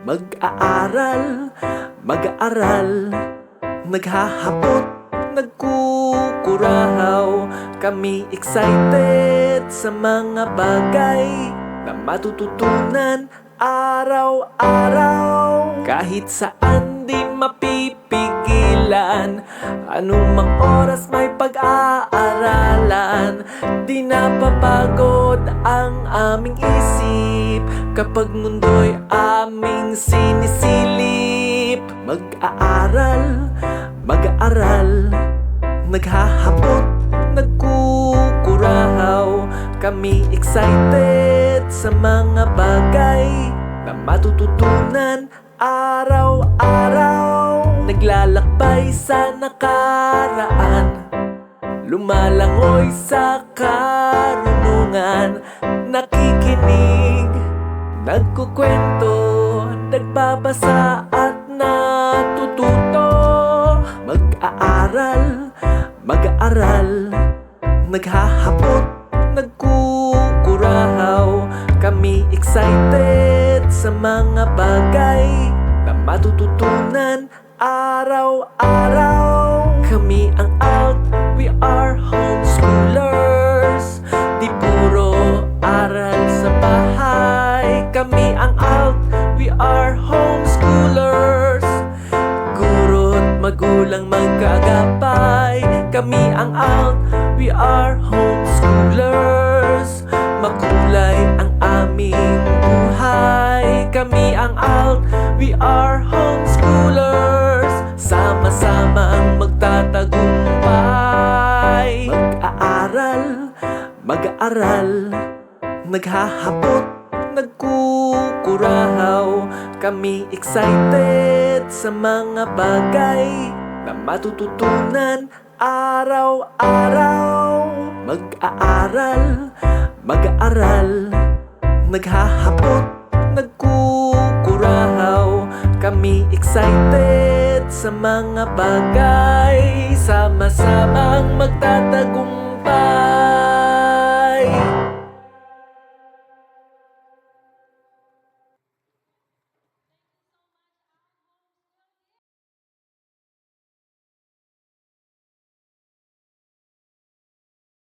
Mag-aaral, mag-aaral, naghahapot, nagkukurahaw. Kami excited sa mga bagay na matututunan araw-araw. Kahit saan di mapipigilan, anumang oras may pag-aaralan. Di napapagod ang aming isip kapag mundo'y aming sinisilip. Mag-aaral, mag-aaral, naghahapot, nagkukurahaw. Kami excited sa mga bagay na matututunan araw-araw. Naglalakbay sa nakaraan, lumalangoy sa karunungan. Nakikinig, nagkukwento, nagbabasa at natututo. Mag-aaral, mag-aaral, naghahapot, nagkukurahaw. Kami excited sa mga bagay na matututunan araw-araw. Kami ang ALT, we are homeschoolers. Di puro aral sa bahay. Kami ang ALT, we are homeschoolers. Guro't magulang magkagabay. Kami ang ALT, we are homeschoolers. Makulay ang aming buhay. Kami ang ALT, we are homeschoolers. Sama-samang magtatagumpay. Mag-aaral, mag-aaral, naghahapot, nagkukurahaw. Kami excited sa mga bagay na matututunan araw-araw. Mag-aaral, mag-aaral, naghahapot, nagkukurahaw. Kami excited sa mga bagay, sama-samang magtatagumpay.